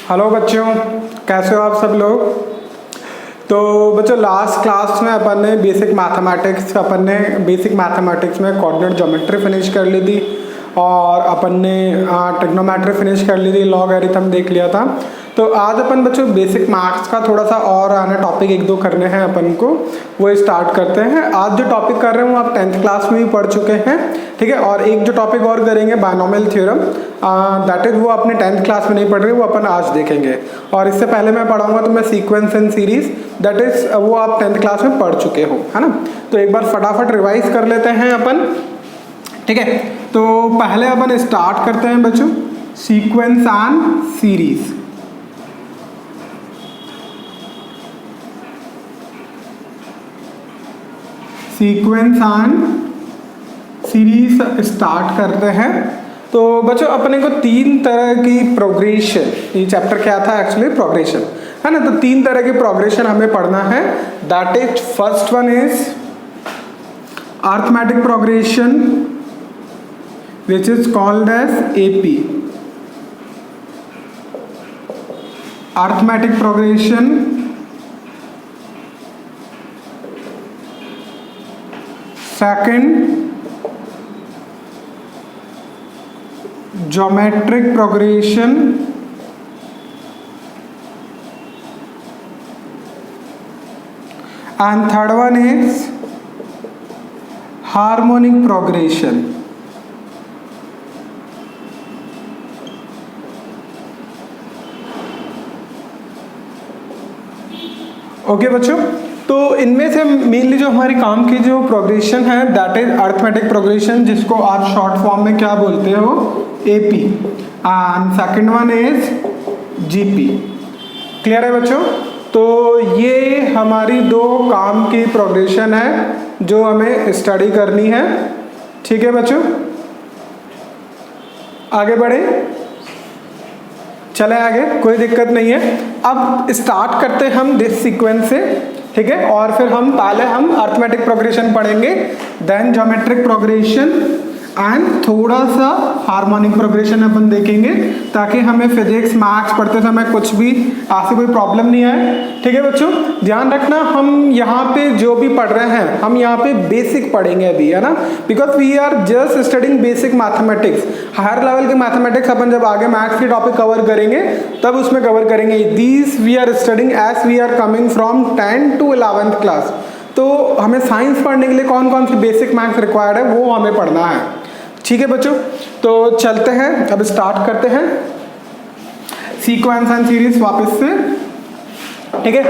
Hello बच्चों, कैसे हो आप सब लोग। तो बच्चों लास्ट क्लास में अपन ने बेसिक मैथमेटिक्स में कोऑर्डिनेट ज्योमेट्री फिनिश कर ली थी और अपन ने ट्रिग्नोमेट्री फिनिश कर ली थी, लॉगरिथम देख लिया था। तो आज अपन बच्चों बेसिक मैथ्स का थोड़ा सा और आना टॉपिक एक दो करने हैं अपन को, वो स्टार्ट करते हैं। आज जो टॉपिक कर रहे हैं वो आप 10th क्लास में भी पढ़ चुके हैं, ठीक है। और एक जो टॉपिक और करेंगे बायनोमियल थ्योरम, दैट इज वो अपने 10th क्लास में नहीं पढ़ रहे, वो अपन आज देखेंगे। और इससे पहले मैं पढ़ाऊंगा तो मैं sequence and series, that is वो आप 10th क्लास में पढ़ चुके हो, है ना। तो एक बार फटाफट रिवाइज कर लेते हैं अपन, ठीक है। तो पहले अपन स्टार्ट करते हैं बच्चों sequence and series. Sequence and series start करते हैं। तो बच्चों अपने को तीन तरह की प्रोग्रेशन, ये चैप्टर क्या था एक्चुअली, प्रोग्रेशन, है ना। तो तीन तरह की प्रोग्रेशन हमें पढ़ना है, that is first one is arithmetic progression which is called as AP, arithmetic progression, second geometric progression, and third one is harmonic progression। Okay बच्चों, तो इनमें से मेनली जो हमारे काम की जो प्रोग्रेशन है दैट इज अरिथमेटिक प्रोग्रेशन, जिसको आप शॉर्ट फॉर्म में क्या बोलते हो, AP, and second one is GP. Clear है बच्चों। तो ये हमारी दो काम की प्रोग्रेशन है जो हमें स्टडी करनी है, ठीक है बच्चों। आगे बढ़े, चले आगे, कोई दिक्कत नहीं है। अब स्टार्ट करते हम दिस सीक्वेंस से, ठीक है। और फिर पहले हम अरिथमेटिक प्रोग्रेशन पढ़ेंगे, देन ज्योमेट्रिक प्रोग्रेशन एंड थोड़ा सा हार्मोनिक प्रोग्रेशन अपन देखेंगे, ताकि हमें फिजिक्स मैथ्स पढ़ते समय कुछ भी ऐसी कोई प्रॉब्लम नहीं आए, ठीक है बच्चों। ध्यान रखना, हम यहाँ पे जो भी पढ़ रहे हैं हम यहाँ पे बेसिक पढ़ेंगे अभी, है ना, because we are just studying basic mathematics. Higher level के मैथमेटिक्स अपन जब आगे मैथ्स के टॉपिक कवर करेंगे तब उसमें कवर करेंगे। These we are studying as we are coming from 10 to 11th class. तो हमें साइंस पढ़ने के लिए कौन कौन सी बेसिक मैथ्स रिक्वायर्ड है वो हमें पढ़ना है, ठीक है बच्चों। तो चलते हैं, अब स्टार्ट करते हैं सीक्वेंस एंड सीरीज वापस से, ठीक है।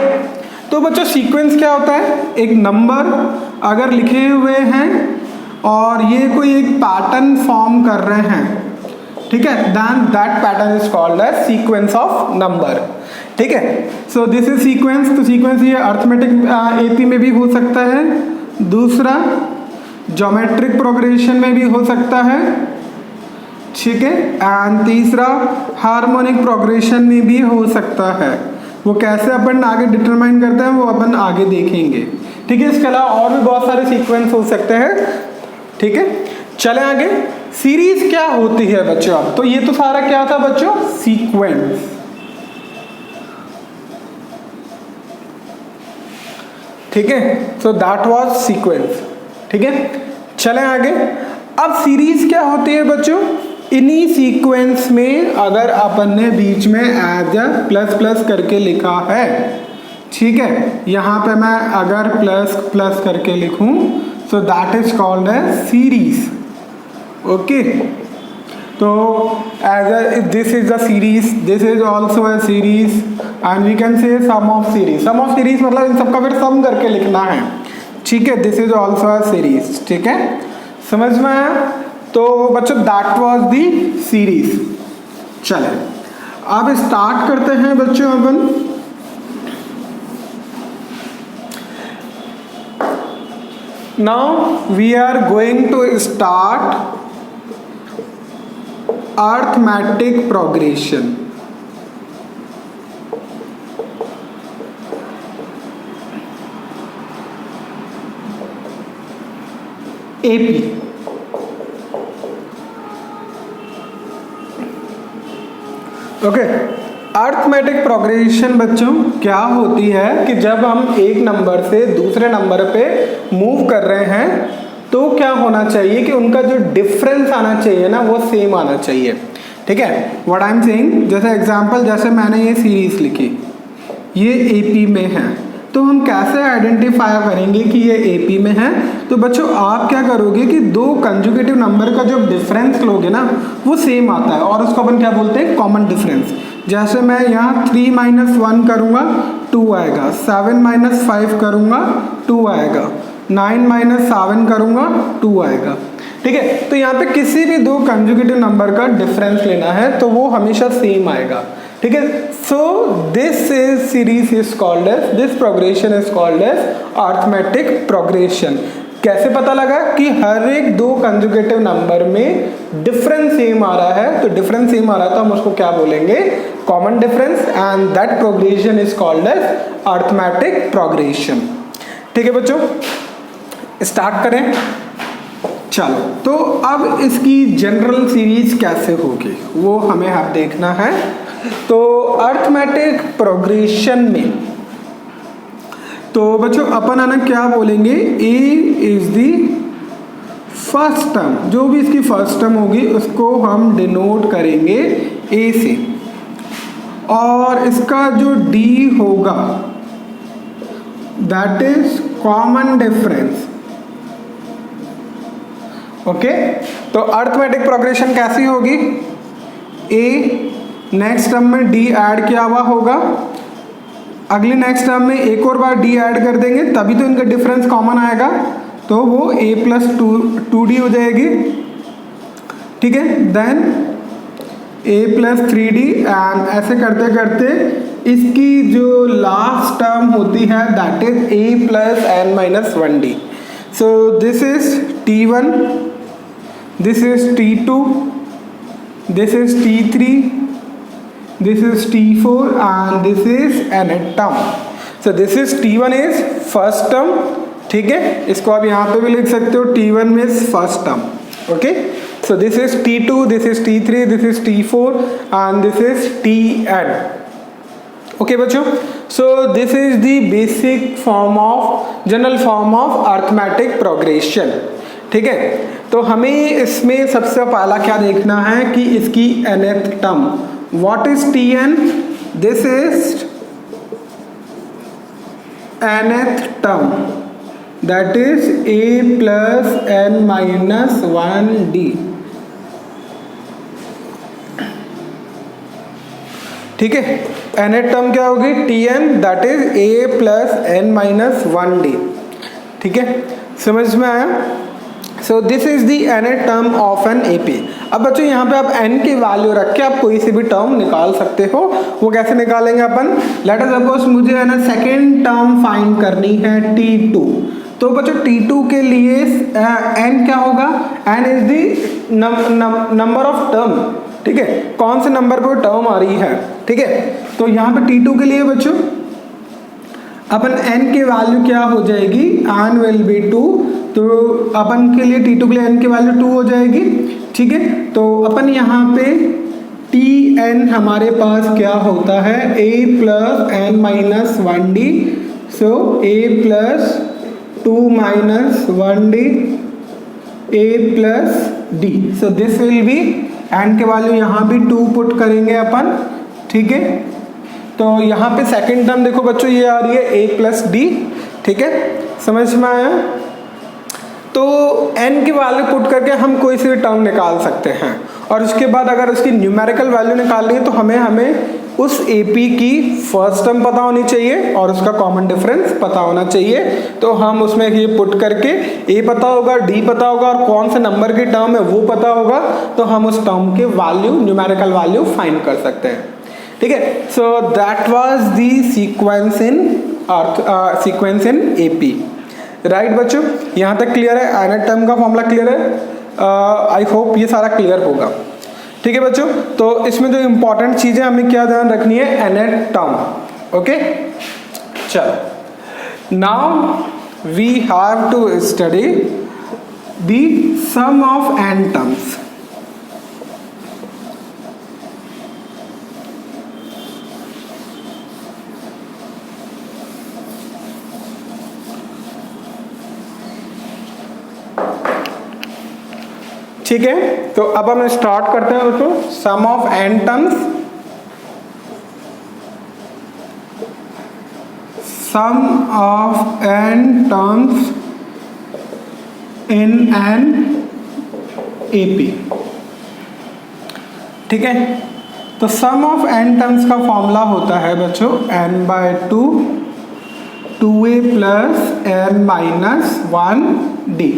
तो बच्चों सीक्वेंस क्या होता है, एक नंबर अगर लिखे हुए हैं और ये कोई एक पैटर्न फॉर्म कर रहे हैं, ठीक है, then that pattern is called as sequence of number, ठीक है। So this is sequence. तो सीक्वेंस ये अरिथमेटिक एपी में भी हो सकता है, दूसरा ज्योमेट्रिक प्रोग्रेशन में भी हो सकता है, ठीक है, एंड तीसरा हार्मोनिक प्रोग्रेशन में भी हो सकता है। वो कैसे अपन आगे डिटरमाइन करते हैं वो अपन आगे देखेंगे, ठीक है। इसके अलावा और भी बहुत सारे सीक्वेंस हो सकते हैं, ठीक है। चले आगे, सीरीज क्या होती है बच्चों। अब तो ये तो सारा क्या था बच्चों, सीक्वेंस, ठीक है। सो दैट वाज सीक्वेंस, ठीक है। चलें आगे। अब सीरीज क्या होती है बच्चों, इन्हीं सीक्वेंस में अगर अपन ने बीच में एज प्लस प्लस करके लिखा है, ठीक है, यहाँ पे मैं अगर प्लस प्लस करके लिखूं so that is called as series, okay. तो as this is the series, this is also a series and we can say sum of series. Sum of series मतलब इन सबका फिर सम करके लिखना है, ठीक है। This is also a series, ठीक है, समझ में आया। तो बच्चों दैट वाज दी सीरीज। चले अब स्टार्ट करते हैं बच्चों अपन now we are going to start arithmetic progression. AP, okay. Arithmetic progression बच्चों क्या होती है कि जब हम एक नंबर से दूसरे नंबर पे मूव कर रहे हैं तो क्या होना चाहिए कि उनका जो डिफरेंस आना चाहिए ना वो सेम आना चाहिए। ठीक है, व्हाट आई एम सेइंग, जैसे एग्जांपल, जैसे मैंने ये सीरीज लिखी, ये एपी में है, तो हम कैसे आइडेंटिफाई करेंगे कि ये एपी में है। तो बच्चों आप क्या करोगे कि दो कंजुगेटिव नंबर का जो डिफरेंस लोगे ना वो सेम आता है और उसको अपन क्या बोलते हैं, कॉमन डिफरेंस। जैसे मैं यहाँ 3 - 1 करूँगा 2 आएगा, 7 - 5 करूँगा 2 आएगा, 9 - 7 करूँगा 2 आएगा। ठीक है, तो यहाँ पे किसी भी दो कंजुगेटिव नंबर का डिफरेंस लेना है तो वो हमेशा सेम आएगा। ठीक है, so this is series is called as, this progression is called as arithmetic progression. कैसे पता लगा कि हर एक दो कंजुगेटिव नंबर में डिफरेंस सेम आ रहा है, तो डिफरेंस सेम आ रहा है तो हम उसको क्या बोलेंगे, common difference, and that progression is called as arithmetic progression. ठीक है बच्चों, स्टार्ट करें। चलो, तो अब इसकी जनरल सीरीज कैसे होगी वो हमें अब देखना है। तो अर्थमेटिक प्रोग्रेशन में तो बच्चों अपन है ना क्या बोलेंगे, ए इज दी फर्स्ट टर्म, जो भी इसकी फर्स्ट टर्म होगी उसको हम डिनोट करेंगे ए से, और इसका जो डी होगा that is common difference. Okay, तो अर्थमेटिक प्रोग्रेशन कैसी होगी, ए नेक्स्ट टर्म में डी ऐड किया हुआ होगा, अगली नेक्स्ट टर्म में एक और बार डी ऐड कर देंगे तभी तो इनका डिफरेंस कॉमन आएगा, तो वो a + 2d हो जाएगी। ठीक है, देन a + 3d, एंड ऐसे करते करते इसकी जो लास्ट टर्म होती है that is a + n - 1d। So this is t1, this is t2, this is t3, this is t4, and this is nth term. So this is t1 is first term। ठीक है, इसको आप यहाँ पे भी लिख सकते हो, t1 is first term। okay, so this is t2, this is t3, this is t4, and this is tn। okay बच्चों, so this is the basic form of general form of arithmetic progression। ठीक है, तो हमें इसमें सबसे पहला क्या देखना है कि इसकी nth term, what is tn, this is nth term, that is a + n - 1d। ठीक है, nth टर्म क्या होगी, tn, that is a + n - 1d। ठीक है, समझ में आया। सो this is the nth term of an AP. अब बच्चों यहाँ पे आप n की वैल्यू रख के आप कोई सी भी टर्म निकाल सकते हो। वो कैसे निकालेंगे अपन, लेट अस सपोज मुझे है ना सेकेंड टर्म फाइंड करनी है t2, तो बच्चों t2 के लिए n क्या होगा, n is the number of term. ठीक है, कौन से नंबर पर टर्म आ रही है। ठीक है, तो यहाँ पे t2 के लिए बच्चों अपन n की वैल्यू क्या हो जाएगी, n विल बी 2, तो अपन के लिए t2 के लिए n की वैल्यू 2 हो जाएगी। ठीक है, तो अपन यहाँ पे tn हमारे पास क्या होता है, a + n - 1d, so a + 2 - 1d, a + d, so this will be, n के वैल्यू यहाँ भी 2 पुट करेंगे अपन। ठीक है, तो यहाँ पे सेकेंड टर्म देखो बच्चों ये आ रही है a + d। ठीक है, समझ में आया। तो n की वैल्यू पुट करके हम कोई सी भी टर्म निकाल सकते हैं, और उसके बाद अगर उसकी न्यूमेरिकल वैल्यू निकालनी है तो हमें उस AP की फर्स्ट टर्म पता होनी चाहिए और उसका कॉमन डिफरेंस पता होना चाहिए। तो हम उसमें ये पुट करके A पता होगा, D पता होगा, और कौन से नंबर की टर्म है वो पता होगा, तो हम उस टर्म के वैल्यू, न्यूमेरिकल वैल्यू फाइंड कर सकते हैं। ठीक है, so that was the sequence in AP। Right बच्चों, यहाँ तक क्लियर है, nth टर्म का फॉर्मूला क्लियर है। आई होप ये सारा क्लियर होगा। ठीक है बच्चों, तो इसमें जो इंपॉर्टेंट चीजें हमें क्या ध्यान रखनी है, nth टर्म। ओके, चलो, now we have to study the sum of n terms. ठीक है, तो अब हम स्टार्ट करते हैं दोस्तों। Sum of n terms, sum of n terms in an AP। ठीक है, तो सम ऑफ n टर्म्स का फॉर्मूला होता है बच्चों n/2 2a plus n minus 1d,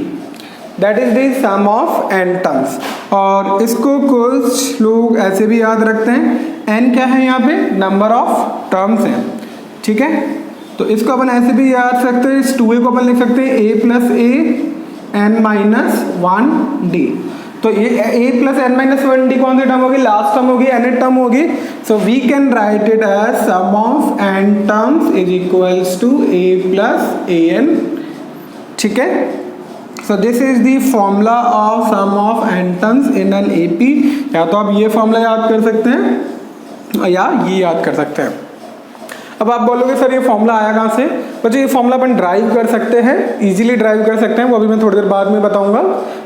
that is the sum of n terms. और इसको कुछ लोग ऐसे भी याद रखते हैं, n क्या है यहाँ पे, नंबर ऑफ टर्म्स है। ठीक है, तो इसको अपन ऐसे भी याद सकते हैं, इस 2a को अपन लिख सकते हैं a plus a n minus 1d। तो ये a plus n minus 1d कौन सी टर्म होगी, लास्ट टर्म होगी, nth टर्म होगी। So we can write it as sum of n terms is equals to a plus an। ठीक है, so this is the formula of sum of n terms in an AP। या तो आप ये formula याद कर सकते हैं या ये याद कर सकते हैं। अब आप बोलोगे सर ये फॉर्मूला आया कहाँ से, बच्चों ये फॉर्मूला अपन ड्राइव कर सकते हैं, इजीली ड्राइव कर सकते हैं, वो अभी मैं थोड़ी देर बाद में बताऊंगा।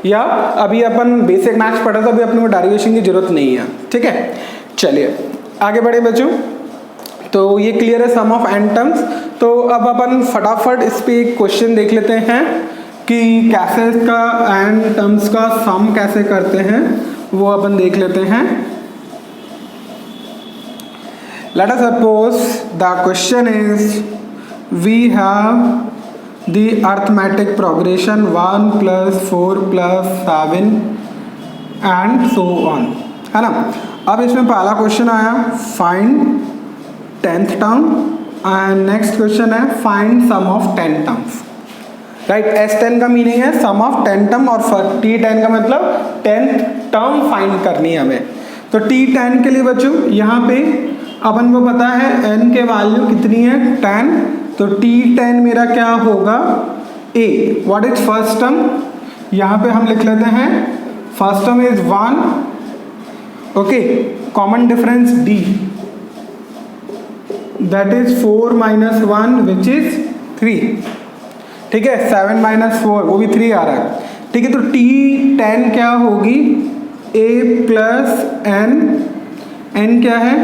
या अभी अपन बेसिक मैथ्स पढ़ा था, अभी अपने को डेरिवेशन की जरूरत नहीं है। ठीक है, चलिए आगे बढ़े बच्चों। तो ये क्लियर है सम ऑफ n टर्म्स। तो अब अपन फटाफट इस पर एक क्वेश्चन देख लेते हैं कि कैसे इसका n टर्म्स का सम कैसे करते हैं, वो अपन देख लेते हैं। Let us suppose the question is we have the arithmetic progression 1 plus 4 plus 7 and so on, है ना। अब इसमें पहला क्वेश्चन आया find 10th term and next question है find sum of 10 terms. Right, S10 का मीनिंग है सम ऑफ 10 टर्म और T10 का मतलब 10th टर्म फाइंड करनी है हमें। तो T10 के लिए बच्चों यहाँ पे अपन को पता है n के वैल्यू कितनी है 10, तो T10 मेरा क्या होगा a। What is first term, यहाँ पे हम लिख लेते हैं first term is 1, okay, common difference d, that is 4 minus 1 which is 3। ठीक है, 7 माइनस 4 वो भी 3 आ रहा है। ठीक है, तो T10 क्या होगी a प्लस n क्या है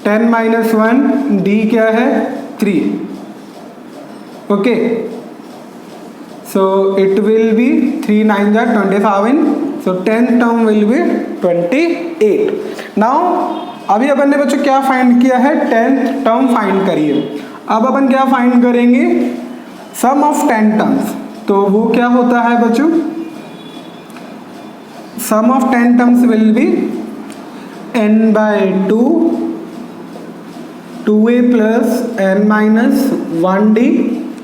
10 माइनस 1, d क्या है 3। Okay, so it will be 3 9 जा 27, सो 10th term will be 28। Now अभी अपन ने बच्चों क्या फाइंड किया है, 10th टर्म फाइंड करिए। अब अपन क्या फाइंड करेंगे, सम ऑफ 10 टर्म्स। तो वो क्या होता है बच्चों, sum of 10 terms will be n/2 2a plus n minus 1d।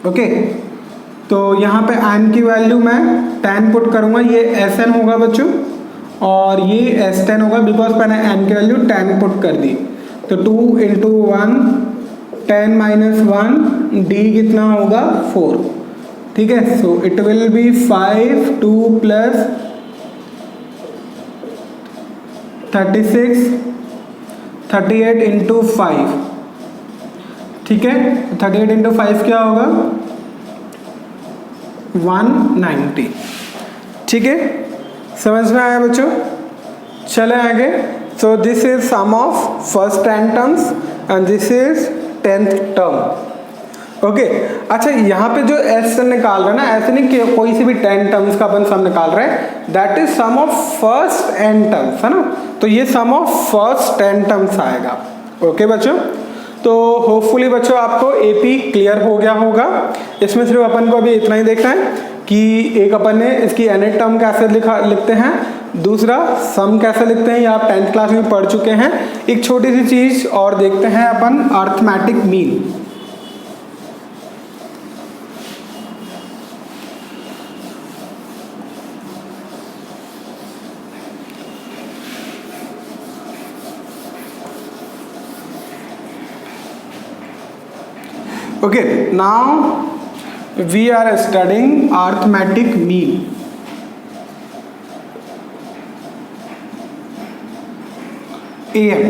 Okay, तो यहाँ पे n की वैल्यू मैं 10 पुट करूँगा, ये Sn होगा बच्चों और ये S10 होगा, बिकॉज मैंने n की वैल्यू 10 पुट कर दी। तो 2 इंटू 1 10 माइनस 1 d कितना होगा 4। ठीक है, so it will be 5 2 plus 36 38 into 5। ठीक है, 38 इंटू 5 क्या होगा 190। ठीक है, समझ में आया बच्चों, चले आगे। So this is sum of first 10 terms and this is 10th term. Okay, अच्छा यहाँ पे जो एस निकाल रहा है ना, ऐसे नहीं कि कोई सी भी 10 टर्म्स का अपन सम निकाल रहे हैं, that is sum of first n terms, है ना। तो ये सम ऑफ फर्स्ट 10 टर्म्स आएगा। ओके बच्चों, तो होपफुली बच्चों आपको AP क्लियर हो गया होगा। इसमें सिर्फ अपन को अभी इतना ही देखना है कि एक अपन ने इसकी nth टर्म कैसे लिखते हैं, दूसरा सम कैसे लिखते हैं, ये आप 10th क्लास में पढ़ चुके हैं। एक छोटी सी चीज और देखते हैं अपन, arithmetic mean. Okay, now we are studying arithmetic mean. AM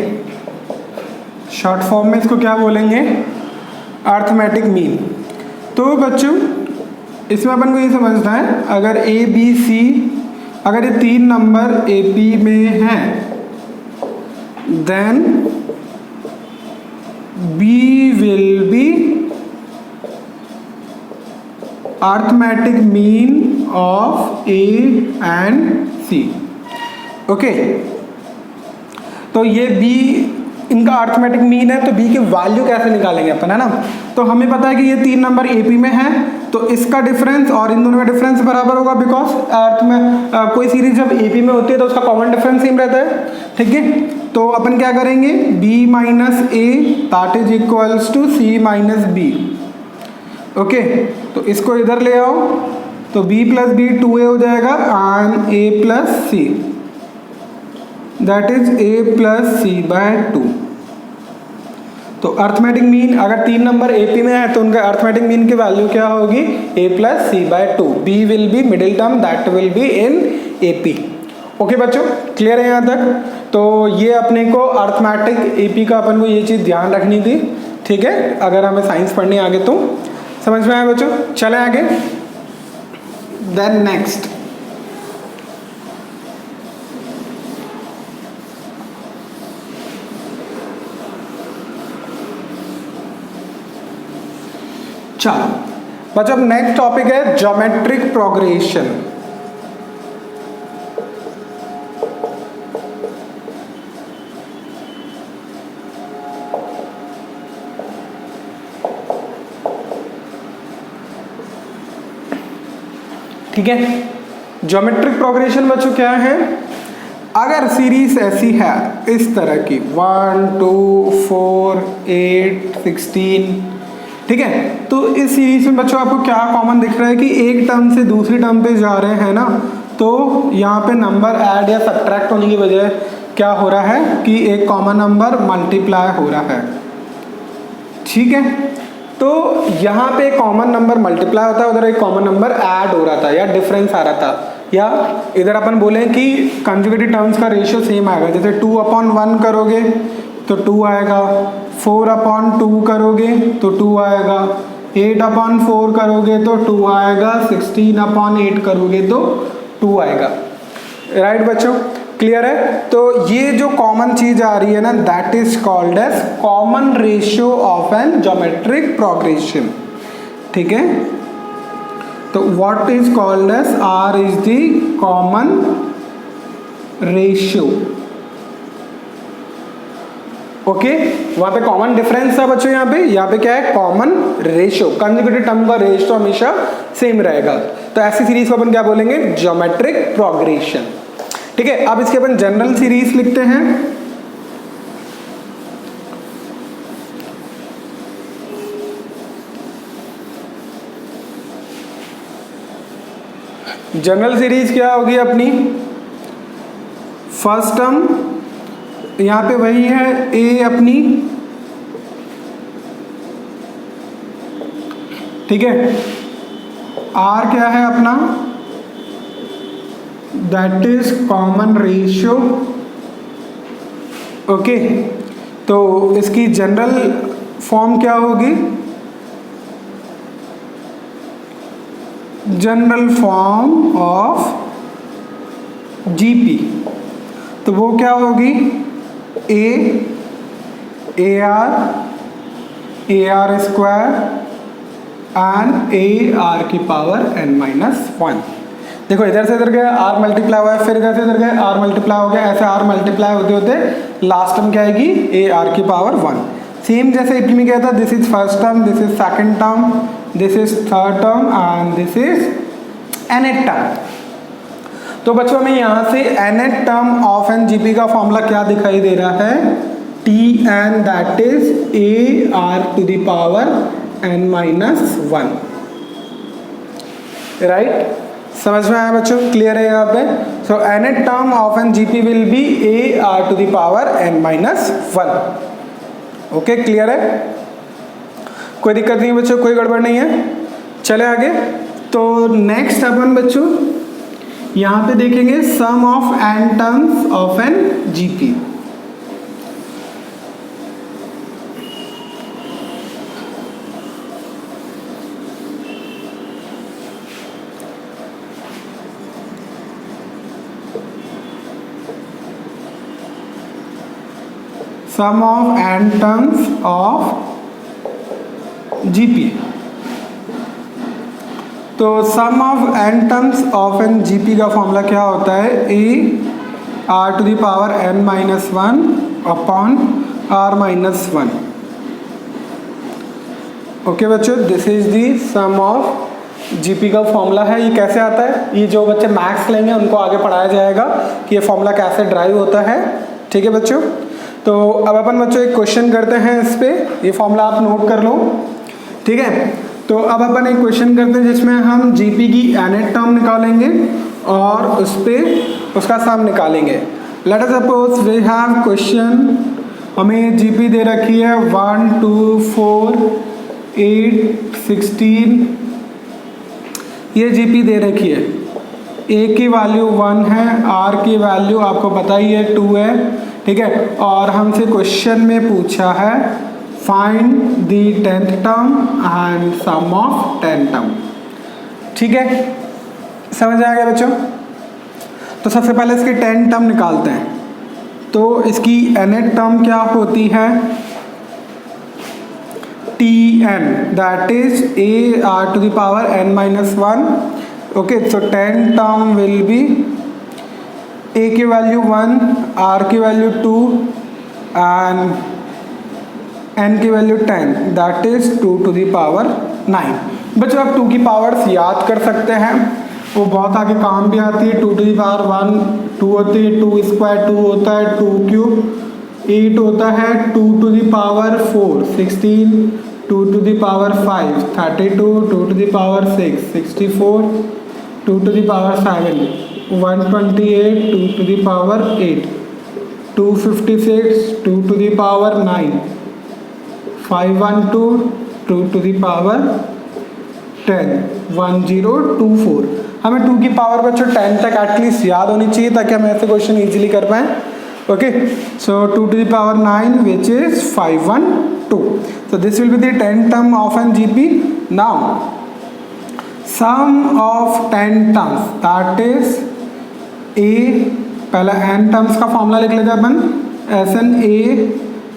short form में इसको क्या बोलेंगे, अर्थमेटिक मीन। तो बच्चों इसमें अपन को ये समझना है, अगर A B C अगर ये 3 नंबर AP में हैं then B will be arithmetic mean of A and C. Okay, तो ये B इनका अर्थमेटिक मीन है, तो B की वैल्यू कैसे निकालेंगे अपन, है ना। तो हमें पता है कि ये 3 नंबर AP में है, तो इसका डिफरेंस और इन दोनों का डिफरेंस बराबर होगा, बिकॉज अर्थ में कोई सीरीज जब AP में होती है तो उसका कॉमन डिफरेंस सेम रहता है, ठीक है। तो अपन क्या करेंगे, B minus A that is equals to C minus B। Okay, तो इसको इधर ले आओ, तो B प्लस B 2A हो जाएगा and A plus C that is A plus C by 2। तो अर्थमेटिक मीन अगर 3 नंबर AP में है तो उनका अर्थमेटिक मीन की वैल्यू क्या होगी, A plus C by 2। B will be middle term that will be in AP। Okay बच्चों, क्लियर है यहाँ तक। तो ये अपने को अर्थमेटिक AP का अपन को ये चीज़ ध्यान रखनी थी, ठीक है, अगर हमें साइंस पढ़नी आगे तो। समझ में आया बच्चों, चलें आगे। देन नेक्स्ट, चलो बच्चों, अब नेक्स्ट टॉपिक है ज्योमेट्रिक प्रोग्रेशन। ठीक है, ज्योमेट्रिक प्रोग्रेशन बच्चों क्या है, अगर सीरीज ऐसी है इस तरह की 1 2 4 8 16, ठीक है, तो इस सीरीज में बच्चों आपको क्या कॉमन दिख रहा है कि एक टर्म से दूसरी टर्म पे जा रहे हैं ना, तो यहाँ पे नंबर ऐड या सब्ट्रैक्ट होने की वजह क्या हो रहा है कि एक कॉमन नंबर मल्टीप्लाई हो रहा है, ठीक है। तो यहाँ पे कॉमन नंबर मल्टीप्लाई होता है, उधर एक कॉमन नंबर ऐड हो रहा था या डिफरेंस आ रहा था, या इधर अपन बोले कि कंजुगेटिव टर्म्स का रेशियो सेम आएगा, जैसे 2/1 करोगे तो 2 आएगा, 4/2 करोगे तो 2 आएगा, 8/4 करोगे तो 2 आएगा, 16/8 करोगे तो 2 आएगा, राइट बच्चों, क्लियर है। तो ये जो कॉमन चीज आ रही है ना, that is called as common ratio of an geometric progression, ठीक है। तो what is called as r is the common ratio. Okay, वहां पे कॉमन डिफरेंस था बच्चों, यहाँ पे क्या है, कॉमन रेशियो। कंसेक्यूटिव टर्म का रेशियो हमेशा सेम रहेगा, तो ऐसी सीरीज को अपन क्या बोलेंगे, ज्योमेट्रिक प्रोग्रेशन, ठीक है। अब इसके अपन जनरल सीरीज लिखते हैं। जनरल सीरीज क्या होगी अपनी, फर्स्ट टर्म यहां पे वही है A अपनी, ठीक है, R क्या है अपना, that is common ratio. Okay, तो इसकी जनरल फॉर्म क्या होगी, जनरल फॉर्म ऑफ GP, तो वो क्या होगी, AR स्क्वायर एंड AR की पावर n-1। देखो इधर से इधर गया R मल्टीप्लाई हुआ है, फिर इधर से इधर गया R मल्टीप्लाई हो गया, ऐसे R मल्टीप्लाई होते होते लास्ट टर्म क्या आएगी, AR की पावर 1। सेम जैसे AP में क्या था, this is first term, this is second term, this is third term and this is nth term. तो बच्चों हमें यहाँ से nth term of an GP का फॉर्मूला क्या दिखाई दे रहा है, Tn that is AR to the power n-1, right. समझ में आया बच्चों, क्लियर है यहाँ पे। So nth term of an GP will be AR to the power n-1। Okay, clear है, कोई दिक्कत नहीं बच्चों, कोई गड़बड़ नहीं है। चले आगे, तो नेक्स्ट अपन बच्चों यहाँ पे देखेंगे sum of n terms of an GP। Sum of n terms of GP. तो sum of n terms of an GP का फॉर्मूला क्या होता है? A r to the power n minus one upon r minus one. Okay बच्चों, this is the sum of GP का formula है। ये कैसे आता है? ये जो बच्चे मैथ्स लेंगे उनको आगे पढ़ाया जाएगा कि ये फॉर्मूला कैसे ड्राइव होता है। ठीक है बच्चों, तो अब अपन बच्चों एक क्वेश्चन करते हैं इस पे। ये फॉर्मूला आप नोट कर लो। ठीक है, तो अब अपन एक क्वेश्चन करते हैं जिसमें हम जीपी की nth टर्म निकालेंगे और उस पर उसका सम निकालेंगे। Let us suppose we have question, हमें जीपी दे रखी है 1 2 4 8 16। ये जीपी दे रखी है, ए की वैल्यू 1 है, आर की वैल्यू आपको पता ही है 2 है। ठीक है, और हमसे क्वेश्चन में पूछा है find the 10th term and sum of 10 term. ठीक है, समझ आ गया बच्चों? तो सबसे पहले इसकी 10 टर्म निकालते हैं। तो इसकी nth टर्म क्या होती है? Tn, that is a r to the power n minus 1. Okay, so 10 term will be a की वैल्यू 1, r की वैल्यू 2 and n की value 10, that is 2 to the power 9। बच्चों आप 2 की पावर्स याद कर सकते हैं, वो बहुत आगे काम भी आती है। 2 to the power 1 2 होती है, 2 स्क्वायर 2 होता है, 2 क्यूब 8 होता है, 2 to the power 4 16, 2 to the power 5 32, 2 to the power 6 64, 2 to the power 7 128, 2 to the power 8 256, 2 to the power 9 512, 2 to the power 10 1024। हमें 2 की पावर बच्चों 10 तक एटलीस्ट याद होनी चाहिए ताकि हम ऐसे क्वेश्चन इजीली कर पाएँ। Okay, so 2 to the power 9 which is 512। So this will be the 10th term of an GP. Now sum of 10 terms, that is a, पहला n terms का फॉर्मूला लिख लेते हैं अपन, Sn a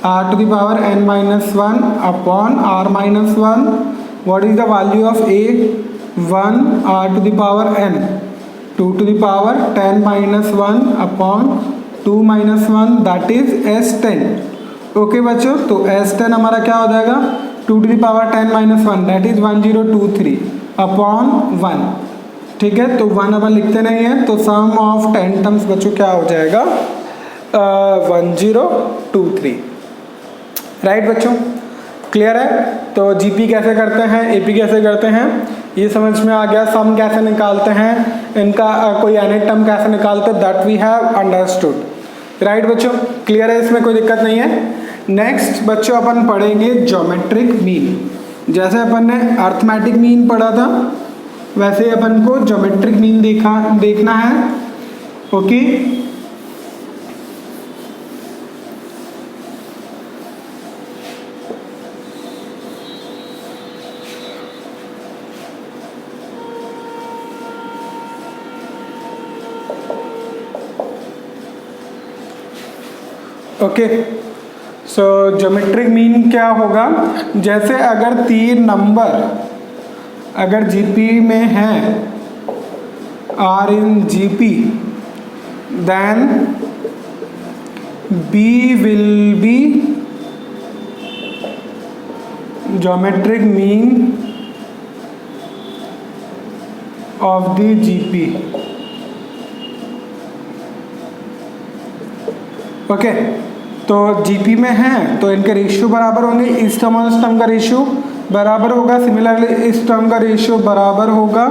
r to the power n minus 1 upon r minus 1। what is the value of a? 1 r to the power n, 2 to the power 10 minus 1 upon 2 minus 1, that is S10। Okay बच्चों, तो S10 हमारा क्या हो जाएगा? 2 to the power 10 minus 1, that is 1023 upon 1। ठीक है, तो 1 अपन लिखते नहीं है, तो सम ऑफ 10 टर्म्स बच्चों क्या हो जाएगा? 1023। राइट बच्चों, क्लियर है? तो जीपी कैसे करते हैं, एपी कैसे करते हैं, ये समझ में आ गया। सम कैसे निकालते हैं, इनका कोई nth टर्म कैसे निकालते हैं, that we have understood. Right बच्चों, क्लियर है, इसमें कोई दिक्कत नहीं है। नेक्स्ट बच्चों अपन पढ़ेंगे ज्योमेट्रिक मीन। जैसे अपन ने अर्थमेटिक मीन पढ़ा था वैसे अपन को ज्योमेट्रिक मीन देखना है। ओके, ओके, सो ज्योमेट्रिक मीन क्या होगा? जैसे अगर 3 नंबर अगर जीपी में है, are in GP, then B will be geometric mean of the GP. Okay, तो जीपी में है तो इनके रेशियो बराबर होंगे, इस टर्म और इस टर्म का रेशियो बराबर होगा, सिमिलरली इस टर्म का रेशियो बराबर होगा।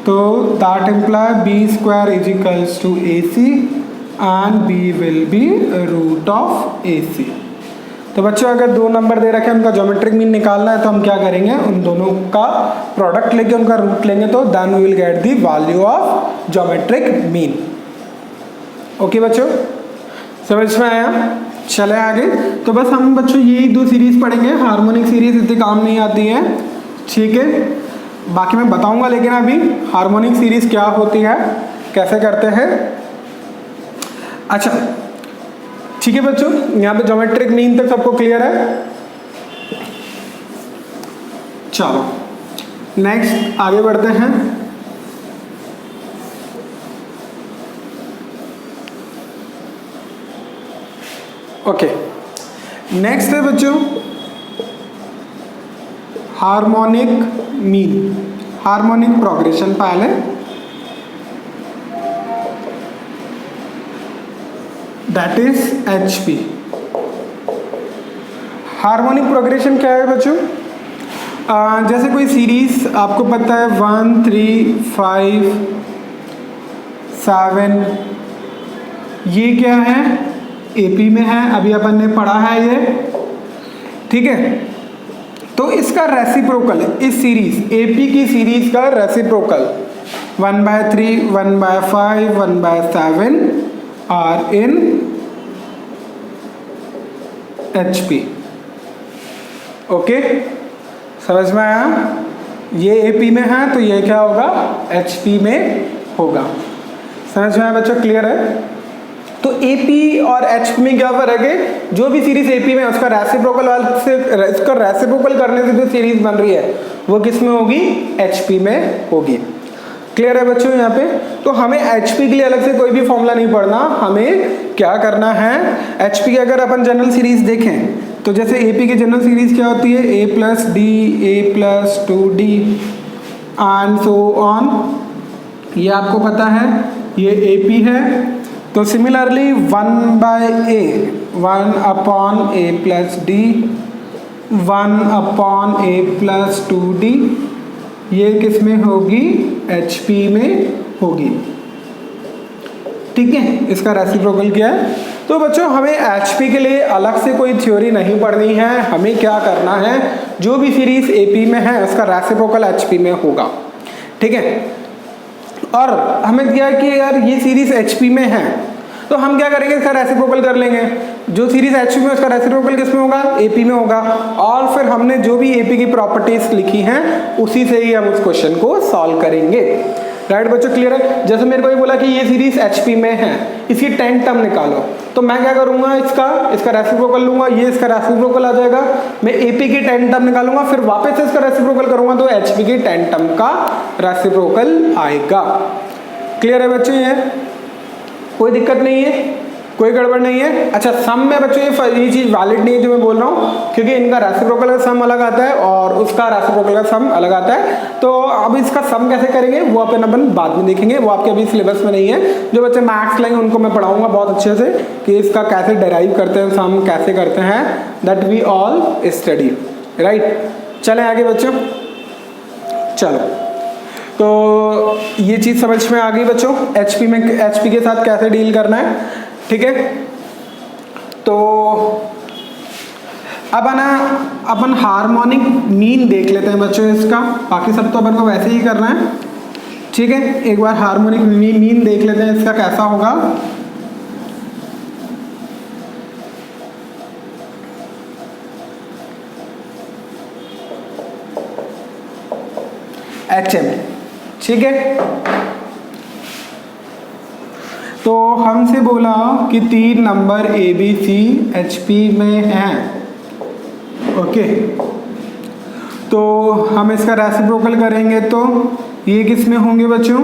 तो that imply b square is equals to a c and b will be root of a c. तो बच्चों अगर 2 नंबर दे रखे हैं, उनका ज्योमेट्रिक मीन निकालना है तो हम क्या करेंगे, उन दोनों का प्रोडक्ट लेके उनका रूट लेंगे, तो then we will get the value of geometric mean. Okay बच्चों, समझ में आया? चले आगे। तो बस हम बच्चों यही 2 सीरीज पढ़ेंगे, हार्मोनिक सीरीज इतनी काम नहीं आती है। ठीक है, बाकी मैं बताऊंगा, लेकिन अभी हार्मोनिक सीरीज क्या होती है, कैसे करते हैं। अच्छा ठीक है बच्चों, यहाँ पे ज्योमेट्रिक मीन तक सबको क्लियर है। चलो नेक्स्ट आगे बढ़ते हैं। ओके नेक्स्ट है बच्चों हार्मोनिक मीन, हार्मोनिक प्रोग्रेशन पहले, that is HP। Harmonic progression क्या है बच्चों? जैसे कोई सीरीज आपको पता है 1 3 5 7, ये क्या है AP में है, अभी अपन ने पढ़ा है ये, ठीक है। तो इसका रेसिप्रोकल है, इस सीरीज AP की सीरीज का reciprocal 1/3 1/5 1/7 are in HP। Okay समझ में आया? ये AP में है तो ये क्या होगा HP में होगा। समझ में आया बच्चों? क्लियर है? तो AP और HP में क्या फर्क है? जो भी सीरीज AP में उसका रेसिप्रोकल से, इसका रेसिप्रोकल करने से जो सीरीज बन रही है वो किस में होगी? HP में होगी। क्लियर है बच्चों यहाँ पे? तो हमें HP के लिए अलग से कोई भी फॉर्मूला नहीं पढ़ना, हमें क्या करना है HP की अगर अपन जनरल सीरीज देखें तो जैसे AP की जनरल सीरीज क्या होती है A+D A+2D and so on, ये आपको पता है ये AP है। तो सिमिलरली 1/A 1/A+D 1/A+2D ये किस में होगी? HP में होगी। ठीक है, इसका रेसिप्रोकल क्या है? तो बच्चों हमें HP के लिए अलग से कोई थ्योरी नहीं पढ़नी है, हमें क्या करना है जो भी सीरीज AP में है उसका रेसिप्रोकल HP में होगा। ठीक है, और हमें क्या है कि यार ये सीरीज HP में है तो हम क्या करेंगे इसका रेसिप्रोकल कर लेंगे। जो सीरीज HP में उसका रेसिप्रोकल किस में होगा? AP में होगा। और फिर हमने जो भी AP की प्रॉपर्टीज लिखी हैं उसी से ही हम उस क्वेश्चन को सॉल्व करेंगे। राइट बच्चों, क्लियर है? जैसे मेरे को ये बोला कि ये सीरीज HP में है, इसकी 10 टर्म निकालो, तो मैं क्या करूंगा इसका रेसिप्रोकल लूंगा, ये इसका रेसिप्रोकल आ जाएगा, मैं AP की 10 टर्म निकालूंगा, फिर वापस से इसका रेसिप्रोकल करूंगा तो HP की 10 टर्म का रेसिप्रोकल आएगा। क्लियर है बच्चों? ये कोई दिक्कत नहीं है, कोई गड़बड़ नहीं है। अच्छा सम में बच्चों ये चीज वैलिड नहीं है जो मैं बोल रहा हूँ, क्योंकि इनका रेसिप्रोकल का सम अलग आता है और उसका रेसिप्रोकल का सम अलग आता है। तो अब इसका सम कैसे करेंगे वो अपन बाद में देखेंगे, वो आपके अभी सिलेबस में नहीं है। जो बच्चे मैथ्स लेंगे उनको मैं पढ़ाऊंगा बहुत अच्छे से कि इसका कैसे डेराइव करते हैं, सम कैसे करते हैं, that we all study. Right, चलें आगे बच्चों। चलो, तो ये चीज समझ में आ गई बच्चों HP के साथ कैसे डील करना है। ठीक है, तो अब है ना अपन हार्मोनिक मीन देख लेते हैं बच्चों इसका, बाकी सब तो अपन को वैसे ही करना है। ठीक है, एक बार हार्मोनिक मीन देख लेते हैं इसका कैसा होगा। HM, ठीक है। तो हमसे बोला कि 3 नंबर ABC HP में हैं। ओके, तो हम इसका रेसिप्रोकल करेंगे तो ये किस में होंगे बच्चों?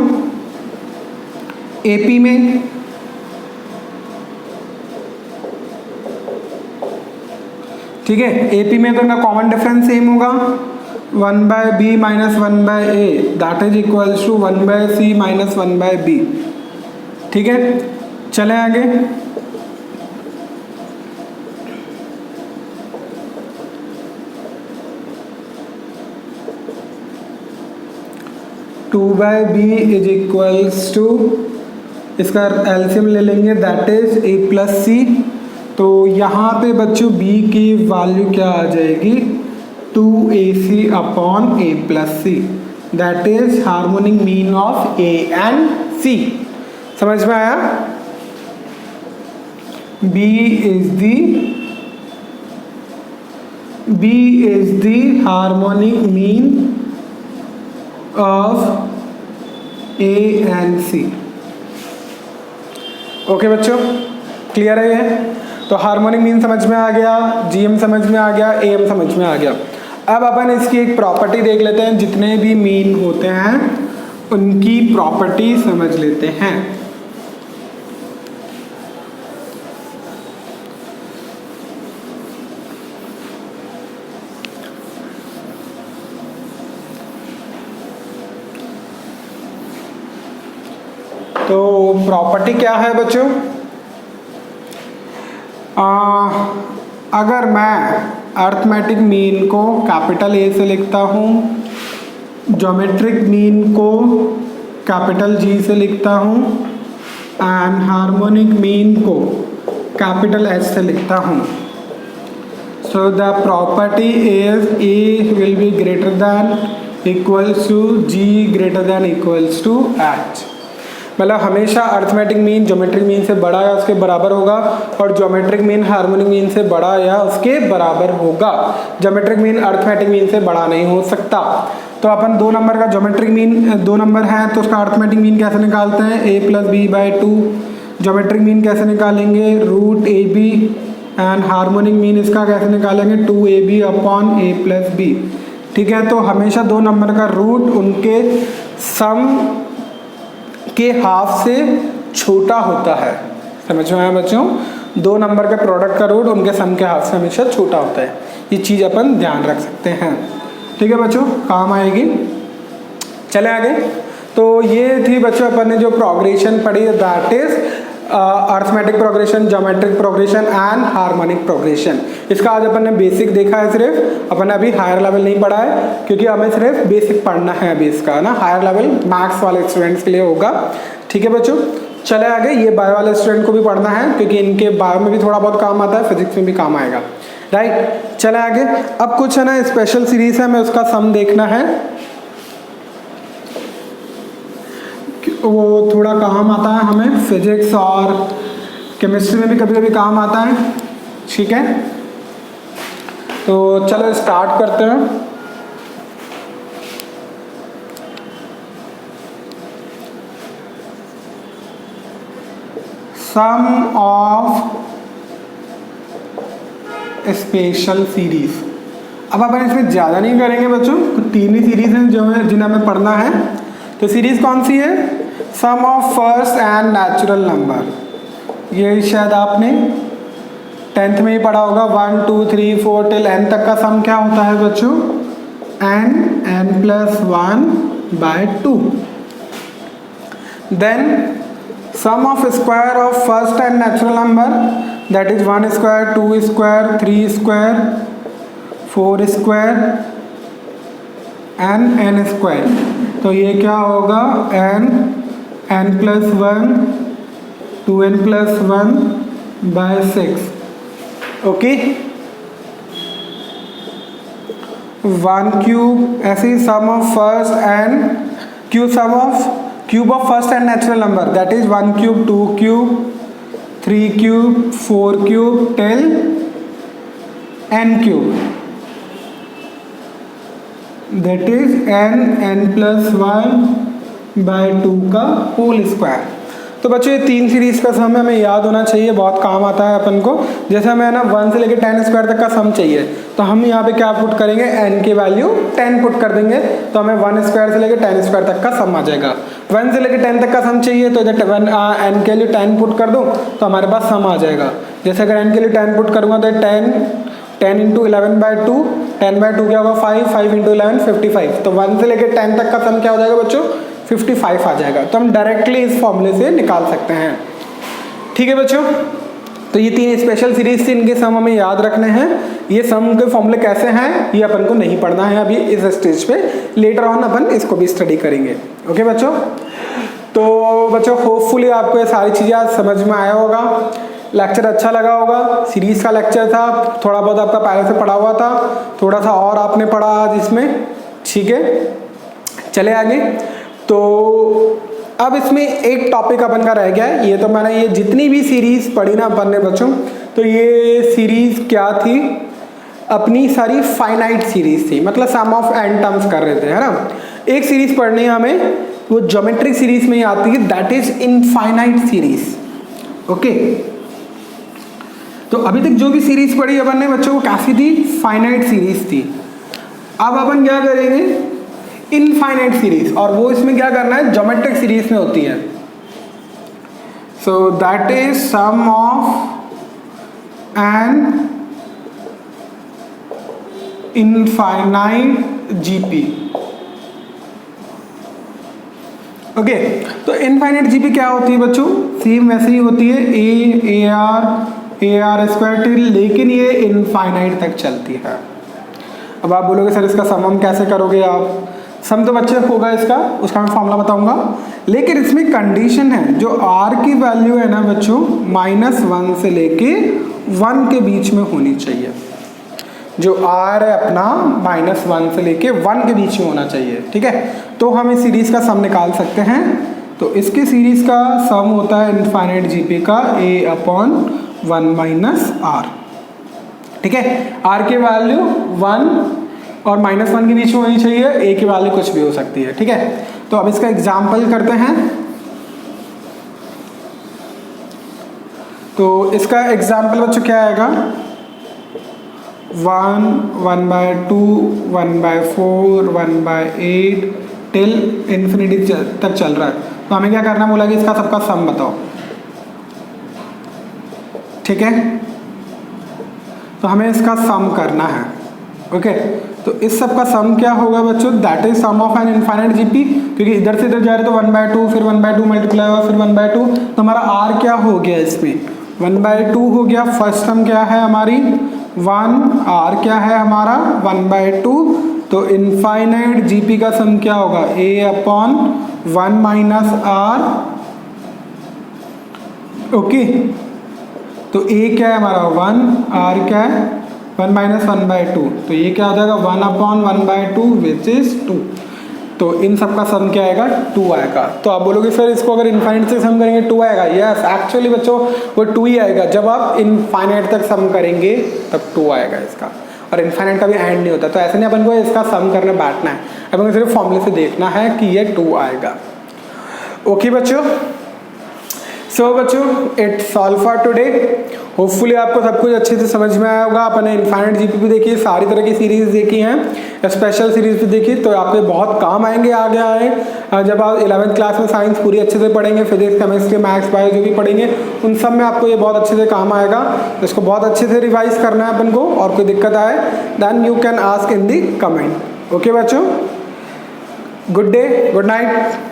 AP में। ठीक है, AP में तो इनका कॉमन डिफरेंस सेम होगा 1/B minus 1/A that is equals to 1/C minus 1/B। ठीक है, चले आगे। Two by B is equals to, इसका एलसीएम ले लेंगे दैट इज A+C। तो यहाँ पे बच्चों B की वैल्यू क्या आ जाएगी? 2AC upon A+C that is harmonic mean of A and C। समझ में आया? B is the harmonic mean of A and C। Okay बच्चों, क्लियर है ये? तो हार्मोनिक मीन समझ में आ गया, जीएम समझ में आ गया, एएम समझ में आ गया। अब अपन इसकी एक प्रॉपर्टी देख लेते हैं, जितने भी मीन होते हैं उनकी प्रॉपर्टी समझ लेते हैं। तो प्रॉपर्टी क्या है बच्चों? अगर मैं अर्थमेटिक मीन को कैपिटल ए से लिखता हूँ, ज्योमेट्रिक मीन को कैपिटल जी से लिखता हूँ एंड हार्मोनिक मीन को कैपिटल एच से लिखता हूँ, so the property is A will be greater than equals to G greater than equals to H. मतलब हमेशा अर्थमेटिक मीन ज्योमेट्रिक मीन से बड़ा या उसके बराबर होगा और ज्योमेट्रिक मीन हार्मोनिक मीन से बड़ा या उसके बराबर होगा। ज्योमेट्रिक मीन अर्थमेटिक मीन से बड़ा नहीं हो सकता। तो अपन 2 नंबर का ज्योमेट्रिक मीन 2 नंबर है तो उसका अर्थमेटिक मीन कैसे निकालते हैं? a plus B by 2। Geometric mean कैसे निकालेंगे? Root A B. And harmonic mean इसका कैसे निकालेंगे? 2ab upon a plus B. ठीक है, तो हमेशा 2 नंबर का रूट उनके सम के हाफ से छोटा होता है। समझ में आया बच्चों? 2 नंबर के प्रोडक्ट का रूट उनके सम के हाफ से हमेशा छोटा होता है। ये चीज़ अपन ध्यान रख सकते हैं। ठीक है बच्चों, काम आएगी। चले आगे। तो ये थी बच्चों अपन ने जो प्रोग्रेशन पढ़ी, that is arithmetic progression, geometric progression and harmonic progression. इसका आज अपन ने बेसिक देखा है, सिर्फ अपन ने अभी हायर लेवल नहीं पढ़ा है क्योंकि हमें सिर्फ बेसिक पढ़ना है अभी इसका ना। हायर लेवल मैथ्स वाले स्टूडेंट्स के लिए होगा। ठीक है बच्चों, चले आगे। ये बायो वाले स्टूडेंट को भी पढ़ना है क्योंकि इनके बायो में भी थोड़ा बहुत काम आता है, फिजिक्स में भी काम आएगा। राइट, चले आगे। अब कुछ है ना स्पेशल सीरीज है, हमें उसका सम देखना है। वो थोड़ा काम आता है हमें, फिजिक्स और केमिस्ट्री में भी कभी कभी काम आता है। ठीक है, तो चलो स्टार्ट करते हैं। सम ऑफ स्पेशल सीरीज। अब अपन इसमें ज़्यादा नहीं करेंगे बच्चों, 3 ही सीरीज हैं जो है जिन्हें हमें पढ़ना है। तो सीरीज कौन सी है? Sum of first and natural number. ये शायद आपने 10th में ही पढ़ा होगा। 1 2 3 4 टिल n तक का सम क्या होता है बच्चों? n plus 1 by 2। Then sum of square of first and natural number, that is 1 square 2 square 3 square 4 square and n square. तो ये क्या होगा? n plus 1 2n plus 1 by 6। Okay, 1 cube. ऐसे ही sum of first n cube of first and natural number, that is 1 cube 2 cube 3 cube 4 cube till n cube, that is n plus 1 by 2 का whole square. तो बच्चों ये 3 series का सम हमें याद होना चाहिए, बहुत काम आता है अपन को। जैसे हमें ना 1 से लेकर 10 स्क्वायर तक का सम चाहिए तो हम यहाँ पे क्या पुट करेंगे? n की वैल्यू 10 पुट कर देंगे तो हमें 1 स्क्वायर से लेकर 10 स्क्वायर तक का सम आ जाएगा। 1 से लेकर 10 तक का सम चाहिए तो इधर n के लिए 10 पुट कर दूँ तो हमारे पास सम आ जाएगा। जैसे अगर n के लिए 10 पुट करूँगा तो 10 इंटू 11 बाई 2, 10 बाई 2 क्या होगा? 5 इंटू 11 55। तो 1 से लेकर 10 तक का सम क्या हो जाएगा बच्चों? 55 आ जाएगा। तो हम डायरेक्टली इस फॉर्मूले से निकाल सकते हैं। ठीक है बच्चों, तो ये 3 स्पेशल सीरीज से इनके सम हमें याद रखने हैं। ये सम के फॉर्मूले कैसे हैं ये अपन को नहीं पढ़ना है अभी इस स्टेज पे, लेटर ऑन अपन इसको भी स्टडी करेंगे। ओके बच्चों, तो बच्चों होपफुली आपको ये सारी चीज़ें आज समझ में आया होगा। लेक्चर अच्छा लगा होगा। सीरीज का लेक्चर था, थोड़ा बहुत आपका पहले से पढ़ा हुआ था, थोड़ा सा और आपने पढ़ा आज इसमें। ठीक है, चले आगे। तो अब इसमें एक टॉपिक अपन का रह गया है। ये तो मैंने ये जितनी भी सीरीज पढ़ी ना अपन ने बच्चों, तो ये सीरीज क्या थी? अपनी सारी फाइनाइट सीरीज थी, मतलब सम ऑफ n टर्म्स कर रहे थे, है ना। एक सीरीज पढ़नी है हमें, वो ज्योमेट्रिक सीरीज में ही आती है, that is infinite series. Okay, तो अभी तक जो भी सीरीज पढ़ी अपन ने बच्चों को कैसी थी, फाइनाइट सीरीज थी। अब अपन क्या करेंगे, इनफाइनाइट सीरीज, और वो इसमें क्या करना है, ज्योमेट्रिक सीरीज में होती है। So that is sum of an infinite GP. Okay, तो इनफाइनाइट जीपी क्या होती है बच्चों, सेम वैसे ही होती है, ए आर स्क्वायर टिल, लेकिन ये इनफाइनाइट तक चलती है। अब आप बोलोगे सर इसका सम हम कैसे करोगे आप, सम तो बच्चे होगा इसका, उसका मैं फॉर्मूला बताऊंगा, लेकिन इसमें कंडीशन है, जो आर की वैल्यू है ना बच्चों -1 से लेके 1 के बीच में होनी चाहिए। जो आर है अपना -1 से लेके 1 के बीच में होना चाहिए, ठीक है। तो हम इस सीरीज का सम निकाल सकते हैं। तो इसकी सीरीज का सम होता है इनफाइनाइट जीपी का a/1 - r, ठीक है। r की वैल्यू 1 और -1 के बीच में होनी चाहिए, a की वैल्यू कुछ भी हो सकती है, ठीक है। तो अब इसका एग्जाम्पल करते हैं। तो इसका एग्जाम्पल बच्चों क्या आएगा, 1, 1/2, 1/4, 1/8 टिल इन्फिनिटी तक चल रहा है। तो हमें क्या करना बोला कि इसका सबका सम बताओ, ठीक है। तो हमें इसका सम करना है, ओके। तो इस सब का सम क्या होगा बच्चों, that is sum of an infinite GP, क्योंकि इधर से इधर जा रहे तो 1/2, फिर 1/2 मल्टीप्लाई हुआ, फिर 1/2, तो हमारा r क्या हो गया इसमें 1/2 हो गया। फर्स्ट सम क्या है हमारी 1, r क्या है हमारा 1/2, तो इनफाइनाइट जीपी का सम क्या होगा a/1 - r, ओके। तो a क्या है हमारा 1, r क्या है 1 - 1/2, तो ये क्या हो जाएगा 1/1/2 विच इज 2। तो इन सब का सम क्या आएगा 2 आएगा। तो आप बोलोगे सर इसको अगर इनफाइनाइट से सम करेंगे 2 आएगा, यस एक्चुअली बच्चों वो 2 ही आएगा। जब आप इनफाइनाइट तक सम करेंगे तब 2 आएगा इसका, और इनफाइनाइट का भी एंड नहीं होता। तो ऐसे नहीं अपन को इसका सम करने बैठना है, अपन को सिर्फ फॉर्मूले से देखना है कि ये 2 आएगा। ओके बच्चों, सो बच्चों it's all for today. Hopefully आपको सब कुछ अच्छे से समझ में आया होगा। अपने इनफाइनाइट जीपी भी देखी, सारी तरह की सीरीज देखी हैं, स्पेशल सीरीज भी देखी, तो आपके बहुत काम आएंगे आगे आए। जब आप 11th क्लास में साइंस पूरी अच्छे से पढ़ेंगे, फिजिक्स केमिस्ट्री मैथ्स बायो जो भी पढ़ेंगे उन सब में आपको ये बहुत अच्छे से काम आएगा। इसको बहुत अच्छे से रिवाइज करना है अपन को, और कोई दिक्कत आए then you can ask in the comment. Okay बच्चों, गुड डे, गुड नाइट।